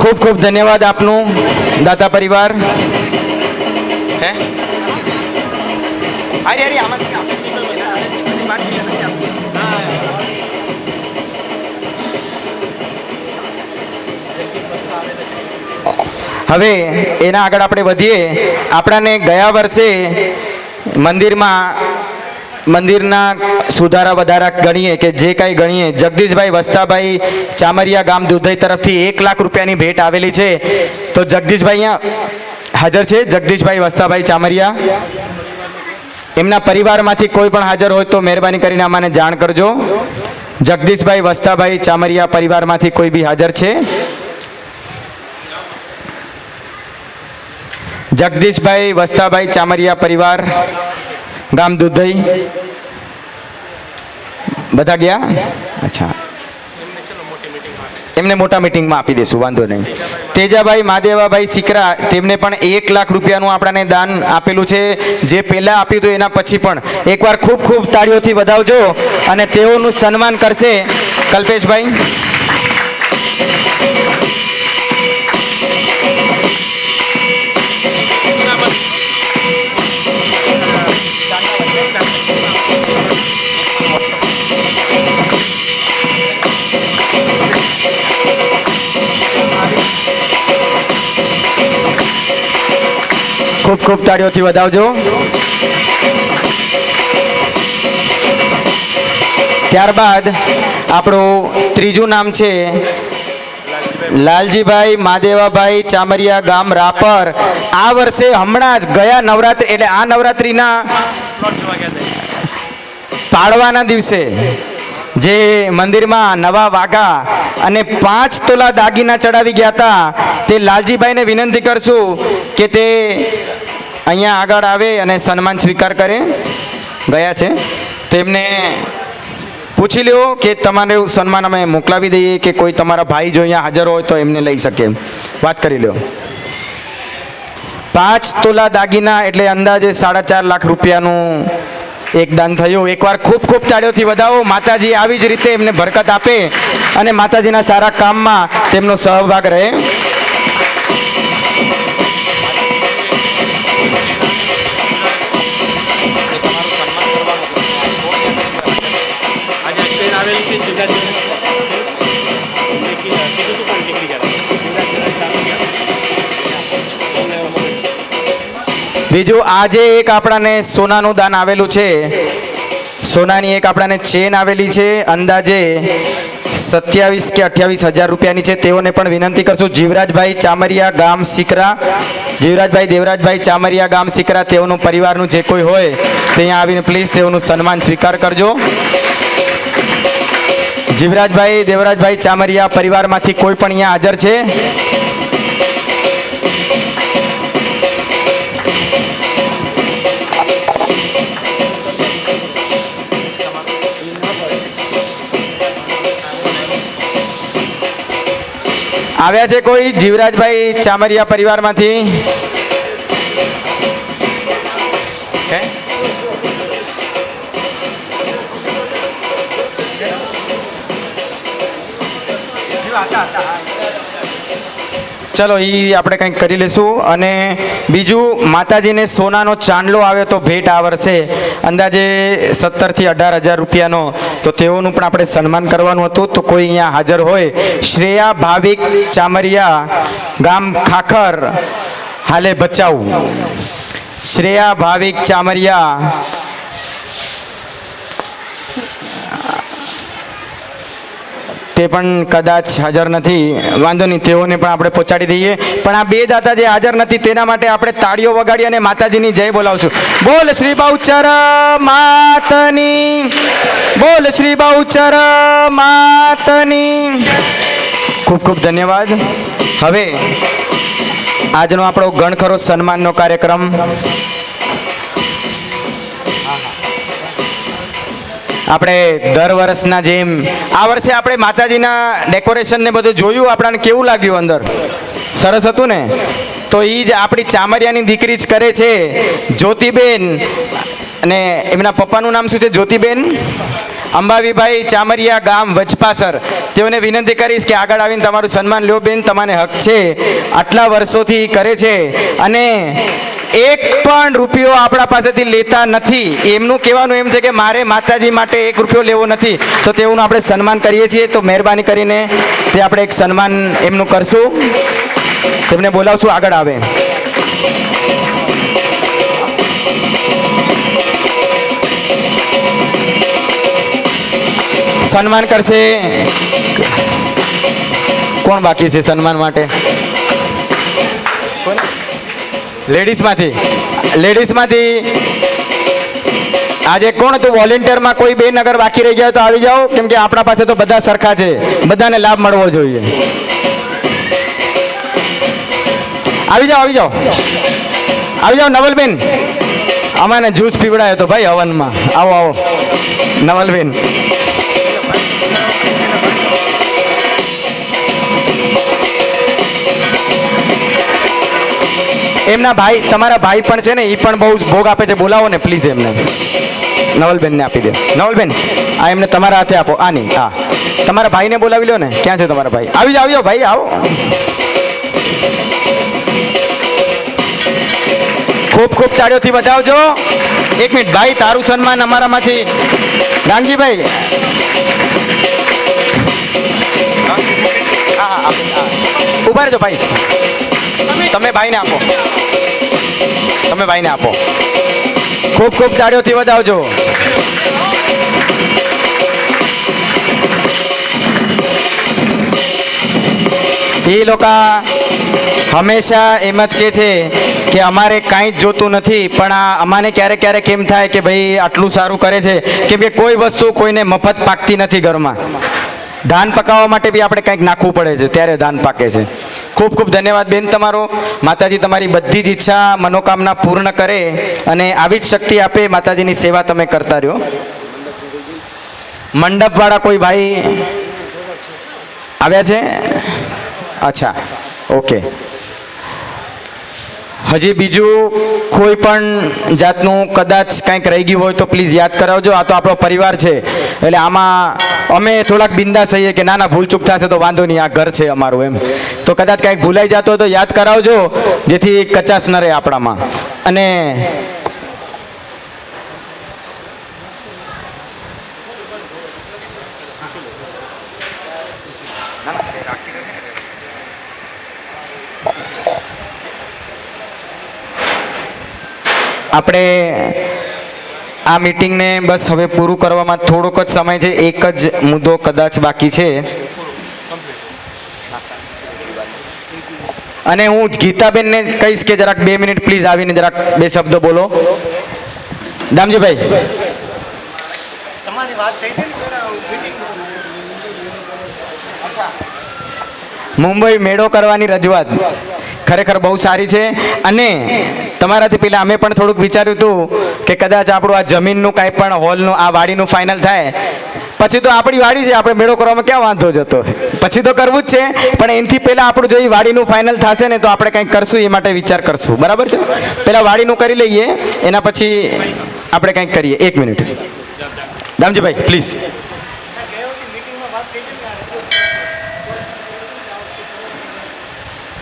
ખૂબ ખૂબ ધન્યવાદ આપનું દાતા પરિવાર. હે અરે અરે આમાં હવે એના આગળ આપણે વધીએ. આપણાને ગયા વર્ષે મંદિરના સુધારા વધારા ગણીએ કે જે કાંઈ ગણીએ, જગદીશભાઈ વસ્તાભાઈ ચામરિયા ગામ દુધઈ તરફથી 1 લાખ રૂપિયાની ભેટ આવેલી છે. તો જગદીશભાઈ અહીંયા હાજર છે, જગદીશભાઈ વસ્તાભાઈ ચામરિયા. એમના પરિવારમાંથી કોઈ પણ હાજર હોય તો મહેરબાની કરીને અમને જાણ કરજો. જગદીશભાઈ વસ્તાભાઈ ચામરિયા પરિવારમાંથી કોઈ બી હાજર છે? જગદીશભાઈ વસ્તાભાઈ ચામરિયા પરિવાર ગામ દુધઈ, બધા ગયા? અચ્છા, એમને મોટા મીટિંગમાં આપી દેશું, વાંધો નહીં. તેજાભાઈ મહાદેવાભાઈ સિકરા, તેમને પણ 1 લાખ રૂપિયાનું આપણાને દાન આપેલું છે. જે પહેલા આપ્યું હતું એના પછી પણ એકવાર ખૂબ ખૂબ તાળીઓથી વધાવજો. અને તેઓનું સન્માન કરશે કલ્પેશભાઈ. ખૂબ ખૂબ તાળીઓથી વધાવજો. ત્યારબાદ આપણું ત્રીજું નામ છે લાલજીભાઈ મહાદેવાભાઈ ચામરિયા ગામ રાપર. આ વર્ષે હમણાં જ ગયા નવરાત્રી એટલે આ નવરાત્રીના પાડવાના દિવસે જે મંદિરમાં નવા વાઘા અને 5 તોલા દાગીના ચડાવી ગયા હતા, તે લાલજીભાઈને વિનંતી કરશું કે તે અહીંયા આગળ આવે અને સન્માન સ્વીકાર કરે. ગયા છે તો એમને પૂછી લ્યો કે તમારે સન્માન અમે મોકલાવી દઈએ કે કોઈ તમારા ભાઈ જો અહીંયા હાજર હોય તો એમને લઈ શકે, વાત કરી લ્યો. 5 તોલા દાગીના એટલે અંદાજે 4.5 લાખ રૂપિયાનું એક દાન થયું. એકવાર ખૂબ ખૂબ તાળીઓથી વધાવો. માતાજી આવી જ રીતે એમને બરકત આપે અને માતાજીના સારા કામમાં તેમનો સહભાગ રહે. બીજું આજે એક આપણાને સોનાનું દાન આવેલું છે. સોનાની એક આપણાને ચેન આવેલી છે, અંદાજે 27 કે 28 હજાર રૂપિયાની છે. તેઓને પણ વિનંતી કરશું. જીવરાજભાઈ ચામરિયા ગામ સિકરા, જીવરાજભાઈ દેવરાજભાઈ ચામરિયા ગામ સિકરા, તેઓનું પરિવારનું જે કોઈ હોય તે અહીંયા આવીને પ્લીઝ તેઓનું સન્માન સ્વીકાર કરજો. જીવરાજભાઈ દેવરાજભાઈ ચામરિયા પરિવારમાંથી કોઈ પણ અહીંયા હાજર છે? આવ્યા છે કોઈ જીવરાજભાઈ ચામરિયા પરિવારમાંથી? ચલો એ આપણે કંઈક કરી લઈશું. અને બીજું માતાજીને સોનાનો ચાંદલો આવ્યો તો ભેટ આ વર્ષે અંદાજે 17 થી 18 હજાર રૂપિયાનો, તો તેઓનું પણ આપણે સન્માન કરવાનું હતું. તો કોઈ અહીંયા હાજર હોય? શ્રેયા ભાવિક ચામરિયા ગામ ખાખર, હાલે ભચાઉ, શ્રેયા ભાવિક ચામરિયા, તે પણ કદાચ હાજર નથી. વાંધો નહીં, તેઓને પણ આપણે પહોંચાડી દઈએ. પણ આ બે દાતા જે હાજર નથી તેના માટે આપણે તાળીઓ વગાડી અને માતાજીની જય બોલાવશું. બોલ શ્રી બહુચર માતની, બોલ શ્રી બહુચર માતની. ખૂબ ખૂબ ધન્યવાદ. હવે આજનો આપણો ગણખરો સન્માનનો કાર્યક્રમ આપણે દર વર્ષના જેમ આ વર્ષે આપણે માતાજીના ડેકોરેશન ને બધું જોયું. આપણને કેવું લાગ્યું? અંદર સરસ હતું ને? તો એ જ આપણી ચામરિયાની દીકરી જ કરે છે, જ્યોતિબેન. અને એમના પપ્પાનું નામ શું છે? જ્યોતિબેન અંબાવીભાઈ ચામરિયા, ગામ વચપાસર. તેઓને વિનંતી કરીશ કે આગળ આવીને તમારું સન્માન લ્યો બેન, તમારે હક છે. આટલા વર્ષોથી કરે છે અને એક પણ રૂપિયો આપણા પાસેથી લેતા નથી. એમનું કહેવાનું એમ છે કે મારે માતાજી માટે એક રૂપિયો લેવો નથી. તો તેઓનું આપણે સન્માન કરીએ છીએ. તો મહેરબાની કરીને તે આપણે એક સન્માન એમનું કરશું. તેમને બોલાવશું, આગળ આવે. સન્માન કરશે કોણ બાકી છે સન્માન માટે? લેડીઝમાંથી આજે કોણ હતું વોલેન્ટિયરમાં? કોઈ બે નગર બાકી રહી ગયા તો આવી જાઓ, કેમ કે આપણા પાસે તો બધા સરખા છે, બધાને લાભ મળવો જોઈએ. આવી જાઓ નવલબેન. અમારે જ્યુસ પીવડાયો તો ભાઈ હવનમાં. આવો નવલબેન. એમના ભાઈ, તમારા ભાઈ પણ છે ને, એ પણ બહુ ભોગ આપે છે. બોલાવો ને પ્લીઝ એમને. નવલબેનને આપી દો. નવલબેન, આ એમને તમારા હાથે આપો. આ નહીં, હા, તમારા ભાઈને બોલાવી લો ને. ક્યાં છે તમારા ભાઈ? આવી જાઓ ભાઈ, આવો. ખૂબ ખૂબ તાળીઓથી વધાવજો. એક મિનિટ ભાઈ, તારું સન્માન અમારામાંથી રામજીભાઈ. ઉભા રહેજો ભાઈ. તમે ભાઈને આપો. ખૂબ ખૂબ તાળીઓથી વધાવજો. એ લોકો હંમેશા એમ જ કહે છે કે અમારે કાંઈ જ જોતું નથી, પણ આ અમાને ક્યારેક ક્યારેક એમ થાય કે ભાઈ આટલું સારું કરે છે, કેમ કે કોઈ વસ્તુ કોઈને મફત પાકતી નથી ઘરમાં. ધાન પકાવવા માટે બી આપણે કંઈક નાખવું પડે છે, ત્યારે ધાન પાકે છે. ખૂબ ખૂબ ધન્યવાદ બેન તમારો. માતાજી તમારી બધી જ ઈચ્છા મનોકામના પૂર્ણ કરે અને આવી જ શક્તિ આપે. માતાજીની સેવા તમે કરતા રહ્યો. મંડપવાળા કોઈ ભાઈ આવ્યા છે? અચ્છા, ઓકે. હજી બીજું કોઈ પણ જાતનું કદાચ કંઈક રહી ગયું હોય તો પ્લીઝ યાદ કરાવજો. આ તો આપણો પરિવાર છે, એટલે આમાં અમે થોડાક બિંદાસ થઈએ કે ના ના ભૂલ ચૂક થશે તો વાંધો નહીં, આ ઘર છે અમારું એમ. તો કદાચ કંઈક ભૂલાઈ જતો હોય તો યાદ કરાવજો, જેથી કચાશ ન રહે આપણામાં. અને આપણે આ મીટિંગને બસ હવે પૂરું કરવામાં થોડોક જ સમય છે. એક જ મુદ્દો કદાચ બાકી છે, અને હું ગીતાબેનને કહીશ કે જરાક 2 મિનિટ પ્લીઝ આવીને જરાક 2 શબ્દો બોલો. દામજીભાઈ, તમારી વાત થઈ હતી ને મુંબઈ મેળો કરવાની રજૂઆત ખરેખર બહુ સારી છે. અને તમારાથી પહેલાં અમે પણ થોડુંક વિચાર્યું હતું કે કદાચ આપણું આ જમીનનું કાંઈ પણ હોલનું આ વાડીનું ફાઇનલ થાય પછી તો આપણી વાડી છે, આપણે મેળો કરવામાં ક્યાં વાંધો જતો, પછી તો કરવું જ છે. પણ એનાથી પહેલાં આપણું જો એ વાડીનું ફાઇનલ થશે ને તો આપણે કંઈક કરશું, એ માટે વિચાર કરશું. બરાબર છે? પહેલાં વાડીનું કરી લઈએ, એના પછી આપણે કંઈક કરીએ. 1 મિનિટ દામજીભાઈ પ્લીઝ.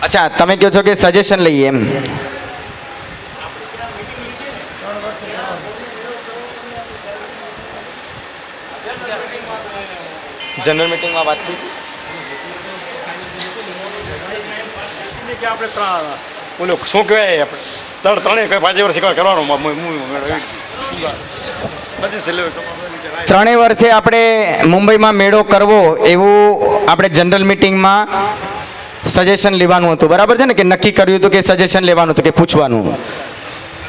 અચ્છા, તમે કહો છો કે સજેશન લઈએ એમ? જનરલ મીટિંગમાં વાત થઈ કે આપણે ઓલો શું કહેવાય આપણે ત્રણેય કંઈ 5 વર્ષ કરવાનો પછી છેલ્લે ત્રણેય વર્ષે આપણે મુંબઈમાં મેળો કરવો એવું આપણે જનરલ મિટિંગમાં સજેશન લેવાનું હતું, બરાબર છે ને, કે નક્કી કર્યું હતું કે સજેશન લેવાનું હતું કે પૂછવાનું.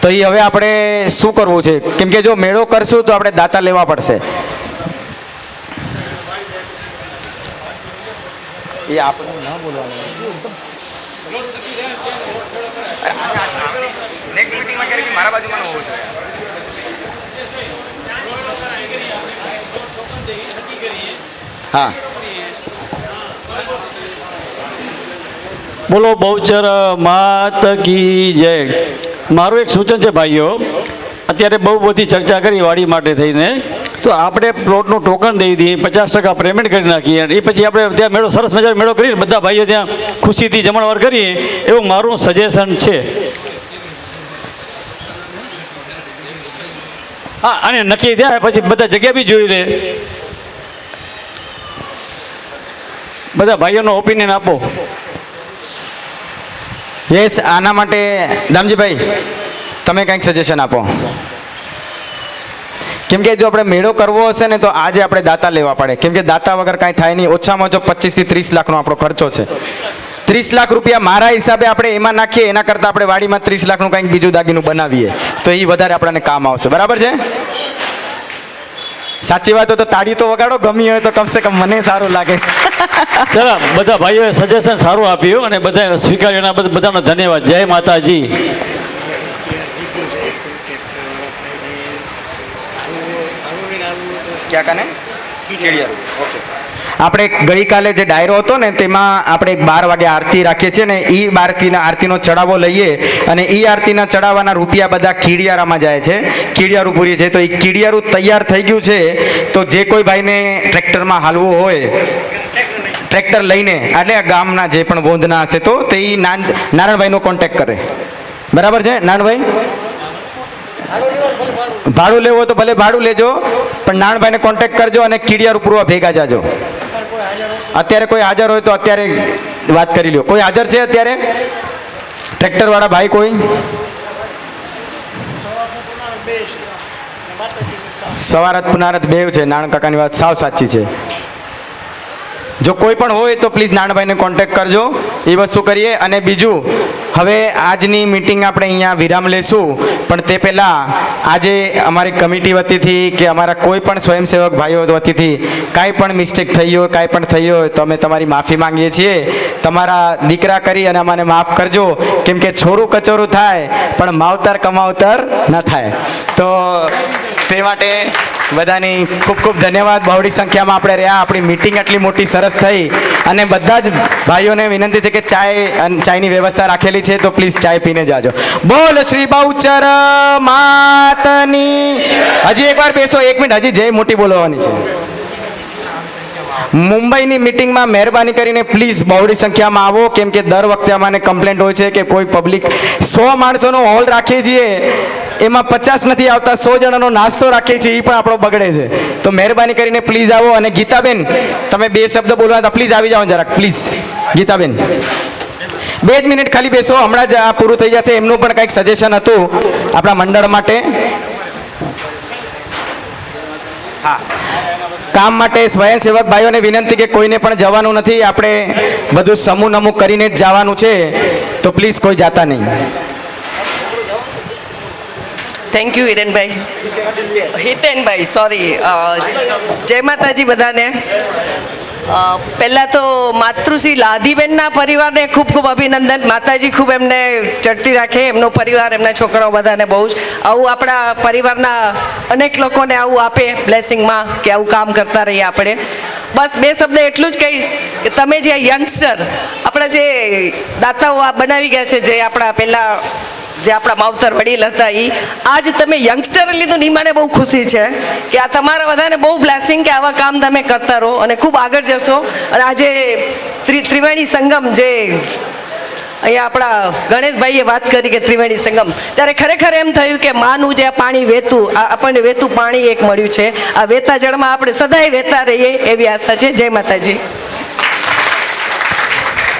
તો એ હવે આપણે શું કરવું છે, કેમ કે જો મેળો કરશું તો આપણે દાતા લેવા પડશે. એ આપણે ના બોલવાનું. નેક્સ્ટ મીટિંગમાં ક્યારે મારા બાજુમાં હોવું જોઈએ. હા, બોલો બહુચર માત કી જય. મારું એક સૂચન છે ભાઈઓ, અત્યારે બહુ બધી ચર્ચા કરી વાડી માટે થઈને, તો આપણે પ્લોટનું ટોકન દઈ દઈએ, 50% પેમેન્ટ કરી નાખીએ, એ પછી આપણે ત્યાં મેળો સરસ મજાનો મેળો કરીને બધા ભાઈઓ ત્યાં ખુશીથી જમણવાર કરીએ, એવું મારું સજેશન છે. હા, અને નક્કી થાય પછી બધા જગ્યા બી જોઈ લે, બધા ભાઈઓનો ઓપિનિયન આપો. યસ, આના માટે દામજીભાઈ તમે કંઈક સજેશન આપો. કેમ કે જો આપણે મેળો કરવો હશે ને તો આજે આપણે દાતા લેવા પડે, કેમ કે દાતા વગર કાંઈ થાય નહીં. ઓછામાં ઓછો 25 થી 30 લાખનો આપણો ખર્ચો છે. 30 લાખ રૂપિયા મારા હિસાબે આપણે એમાં નાખીએ, એના કરતાં આપણે વાડીમાં 30 લાખનું કંઈક બીજું દાગીનું બનાવીએ તો એ વધારે આપણને કામ આવશે. બરાબર છે? સાચી વાત હોય તો તાળી તો વગાડો, ગમી હોય તો કમસે કમ મને સારું લાગે. ચાલો, બધા ભાઈઓએ સજેશન સારું આપ્યું અને બધા સ્વીકાર્યું, એના બધાનો ધન્યવાદ. જય માતાજી. ક્યાં કાને? ઓકે. આપણે ગઈકાલે જે ડાયરો હતો ને તેમાં આપણે 12 વાગે આરતી રાખીએ છીએ ને, એ આરતીનો ચડાવો લઈએ અને એ આરતીના ચડાવવાના રૂપિયા બધા કીડિયારામાં જાય છે, કીડિયારું પૂરીએ છે. તો એ કીડિયારું તૈયાર થઈ ગયું છે, તો જે કોઈ ભાઈને ટ્રેક્ટરમાં હાલવું હોય, ટ્રેક્ટર લઈને, એટલે આ ગામના જે પણ બોંધના હશે તો તે નારાયણભાઈનો કોન્ટેક્ટ કરે. બરાબર છે નારાયણભાઈ? ભાડું લેવું હોય તો ભલે ભાડું લેજો, પણ નારાયણભાઈને કોન્ટેક્ટ કરજો અને કીડિયારું પૂરવા ભેગા જાજો. અત્યારે કોઈ હાજર હોય તો અત્યારે વાત કરી લ્યો. કોઈ હાજર છે અત્યારે ટ્રેક્ટરવાળા ભાઈ? કોઈ સવારત પુનારત બેવ છે. નારાયણ કાકાની વાત સાવ સાચી છે. જો કોઈ પણ હોય તો પ્લીઝ નારાયણભાઈને કોન્ટેક્ટ કરજો. એ વસ્તુ કરીએ. અને બીજું, હવે આજની મિટિંગ આપણે અહીંયા વિરામ લેશું, પણ તે પહેલાં આજે અમારી કમિટી વતીથી કે અમારા કોઈ પણ સ્વયંસેવક ભાઈઓ વતીથી કાંઈ પણ મિસ્ટેક થઈ હોય, કાંઈ પણ થઈ હોય તો અમે તમારી માફી માંગીએ છીએ. તમારા દીકરા કરી અને અમને માફ કરજો, કેમ કે છોરું કચોરું થાય પણ માવતર કમાવતર ન થાય. તો તે માટે બધાની ખૂબ ખૂબ ધન્યવાદ. બહોળી સંખ્યામાં આપણે રહ્યા. આપણી મિટિંગ આટલી મોટી સરસ થઈ અને બધા જ ભાઈઓને વિનંતી છે કે ચાયની વ્યવસ્થા રાખેલી છે, તો પ્લીઝ ચાય પીને જાજો. બોલ શ્રી બહુચર માતની. હજી એકવાર બેસો, 1 મિનિટ, હજી જય મોટી બોલવાની છે. મુંબઈની મિટિંગમાં મહેરબાની કરીને પ્લીઝ બહોળી સંખ્યામાં આવો, કેમ કે દર વખતે અમને કમ્પ્લેન્ટ હોય છે કે કોઈ પબ્લિક 100 માણસોનો હોલ રાખીએ છીએ, એમાં 50 નથી આવતા, 100 જણાનો નાસ્તો રાખીએ છીએ, એ પણ આપણો બગડે છે. તો મહેરબાની કરીને પ્લીઝ આવો. અને ગીતાબેન, તમે 2 શબ્દ બોલવા હતા, પ્લીઝ આવી જાઓ જરાક, પ્લીઝ. ગીતાબેન 2 જ મિનિટ ખાલી બેસો, હમણાં જ આ પૂરું થઈ જશે. એમનું પણ કંઈક સજેશન હતું આપણા મંડળ માટે. હા, કામ માટે સ્વયંસેવક ભાઈઓને વિનંતી કે કોઈને પણ જવાનું નથી, આપણે બધું સમૂહ નમૂહ કરીને જ જવાનું છે, તો પ્લીઝ કોઈ જાતા નહીં. Thank you Hitenbhai, sorry. જય માતાજી બધાને. પહેલાં તો માતૃશ્રી લાધીબેનના પરિવારને ખૂબ ખૂબ અભિનંદન. માતાજી ખૂબ એમને ચડતી રાખે, એમનો પરિવાર, એમના છોકરાઓ બધાને બહુ જ આવું આપણા પરિવારના અનેક લોકોને આવું આપે બ્લેસિંગમાં, કે આવું કામ કરતા રહીએ આપણે. બસ 2 શબ્દ એટલું જ કહીશ કે તમે જે યંગસ્ટર, આપણા જે દાતાઓ આ બનાવી ગયા છે, જે આપણા પહેલાં જે આપણા માવતર વડીલ હતા, એ આજ તમે યંગસ્ટર લીધું ને, એ મને બહુ ખુશી છે કે આ તમારા બધાને બહુ બ્લેસિંગ કે આવા કામ તમે કરતા રહો અને ખૂબ આગળ જશો. અને આજે ત્રિવેણી સંગમ, જે અહીંયા આપણા ગણેશભાઈએ વાત કરી કે ત્રિવેણી સંગમ, ત્યારે ખરેખર એમ થયું કે માનું જે પાણી વહેતું, આપણને વહેતું પાણી એક મળ્યું છે. આ વહેતા જળમાં આપણે સદાય વહેતા રહીએ એવી આશા છે. જય માતાજી.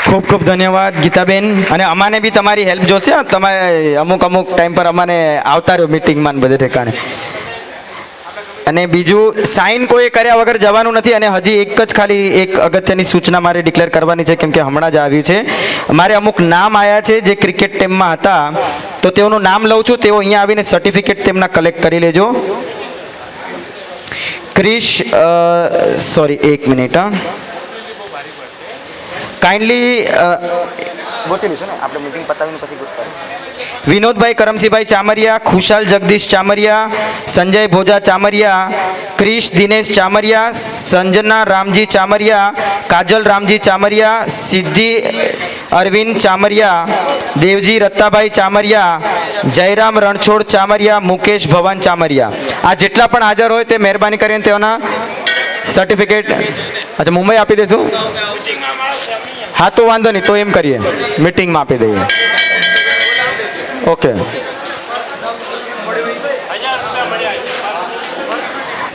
ખૂબ ખૂબ ધન્યવાદ ગીતાબેન. અને અમાને બી તમારી હેલ્પ જોશે હો. તમે અમુક ટાઈમ પર અમાને આવતા રહ્યો મિટિંગમાં ને બધે ઠેકાણે. અને બીજું સાઇન કોઈ કર્યા વગર જવાનું નથી. અને હજી એક જ ખાલી એક અગત્યની સૂચના મારે ડિક્લેર કરવાની છે, કેમ કે હમણાં જ આવ્યું છે. મારે અમુક નામ આવ્યા છે જે ક્રિકેટ ટીમમાં હતા, તો તેઓનું નામ લઉં છું. તેઓ અહીંયા આવીને સર્ટિફિકેટ તેમના કલેક્ટ કરી લેજો. ક્રિશ સોરી, એક મિનિટ. કાઇન્ડલી ગોતી લઈશું ને આપણે, મીટિંગ પતાવીને પછી ગોતતા. વિનોદભાઈ કરમસિંહભાઈ ચામરિયા, ખુશાલ જગદીશ ચામરિયા, સંજય ભોજા ચામરિયા, ક્રિશ દિનેશ ચામરિયા, સંજના રામજી ચામરિયા, કાજલ રામજી ચામરિયા, સિદ્ધિ અરવિંદ ચામરિયા, દેવજી રત્તાભાઈ ચામરિયા, જયરામ રણછોડ ચામરિયા, મુકેશ ભવન ચામરિયા. આ જેટલા પણ હાજર હોય તે મહેરબાની કરીને તેઓના સર્ટિફિકેટ અચ્છા મુંબઈ આપી દેશું. હા તો વાંધો નહીં, તો એમ કરીએ મિટિંગમાં આપી દઈએ. ઓકે.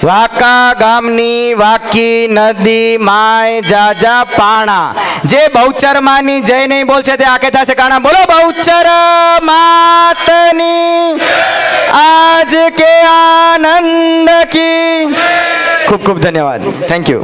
વાંકા ગામની વાકી નદી માય જાજા પાણા, જે બહુચર માની જય નહીં બોલશે તે આકે થશે કાણા. બોલો બહુચર માતની આજ કે આનંદ કી. ખૂબ ખૂબ ધન્યવાદ. Thank you.